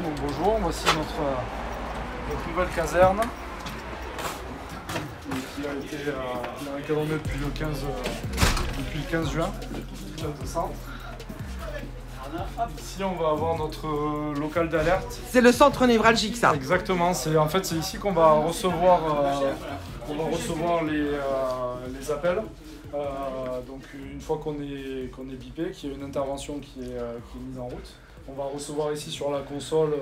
donc bonjour, voici notre nouvelle caserne qui a été dans laquelle on est depuis le 15 juin, de centre. Ici on va avoir notre local d'alerte. C'est le centre névralgique, ça. Exactement, c'est ici qu'on va recevoir, les appels. Donc une fois qu'on est bipé, qu'il y a une intervention qui est mise en route, on va recevoir ici sur la console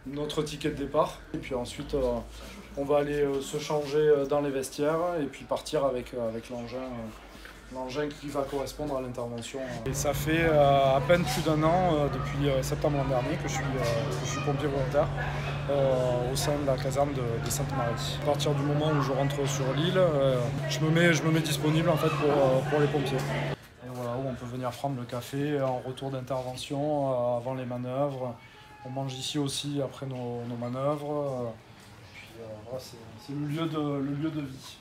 notre ticket de départ. Et puis ensuite on va aller se changer dans les vestiaires et puis partir avec l'engin qui va correspondre à l'intervention. Et ça fait à peine plus d'un an, depuis septembre l'an dernier, que je suis pompier volontaire au sein de la caserne de Sainte-Marie. À partir du moment où je rentre sur l'île, je me mets disponible en fait pour les pompiers. Et voilà, où on peut venir prendre le café en retour d'intervention, avant les manœuvres. On mange ici aussi après nos manœuvres. Puis voilà, c'est le lieu de vie.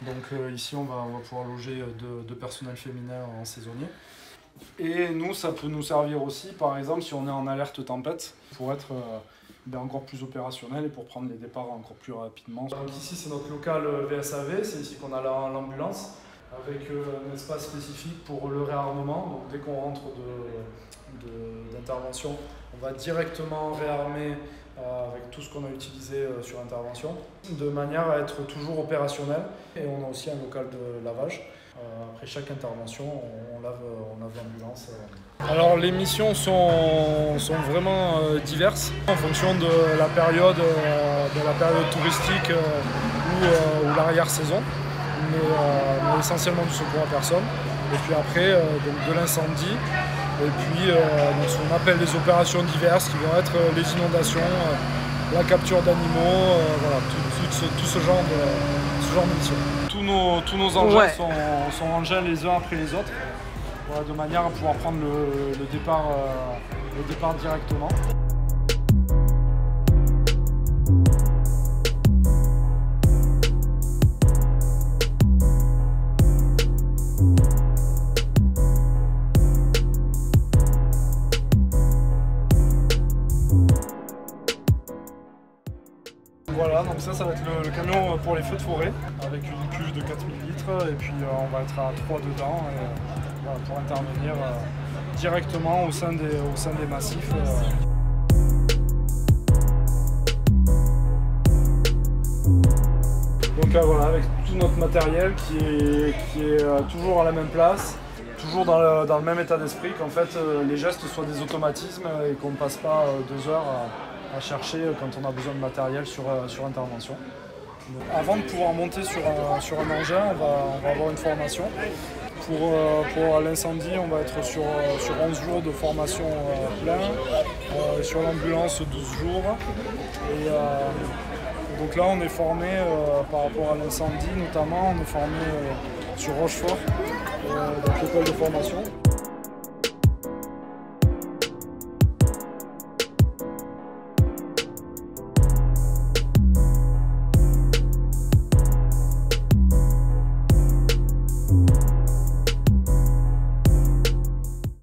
Donc ici on va pouvoir loger deux personnels féminins en saisonnier. Et nous, ça peut nous servir aussi, par exemple, si on est en alerte tempête, pour être encore plus opérationnel et pour prendre les départs encore plus rapidement. Donc ici c'est notre local VSAV, c'est ici qu'on a l'ambulance, avec un espace spécifique pour le réarmement. Donc dès qu'on rentre d'intervention, on va directement réarmer avec tout ce qu'on a utilisé sur intervention, de manière à être toujours opérationnel. Et on a aussi un local de lavage. Après chaque intervention, on lave l'ambulance. Alors les missions sont vraiment diverses en fonction de la période touristique ou l'arrière-saison, mais essentiellement du secours à personne. Et puis après, donc de l'incendie. Et puis ce qu'on appelle les opérations diverses qui vont être les inondations, la capture d'animaux, voilà, tout ce genre de missions. Tous nos engins sont engins les uns après les autres, voilà, de manière à pouvoir prendre le départ directement. Voilà, donc ça va être le camion pour les feux de forêt, avec une cuve de 4000 litres, et puis on va être à 3 dedans, et, voilà, pour intervenir directement au sein des massifs. Donc voilà, avec tout notre matériel qui est toujours à la même place, toujours dans le même état d'esprit, qu'en fait les gestes soient des automatismes et qu'on ne passe pas 2 heures à chercher quand on a besoin de matériel sur intervention. Donc, avant de pouvoir monter sur un engin, on va avoir une formation. Pour l'incendie, on va être sur 11 jours de formation plein, sur l'ambulance 12 jours. Et donc là on est formé par rapport à l'incendie notamment, on est formé sur Rochefort, donc l'école de formation.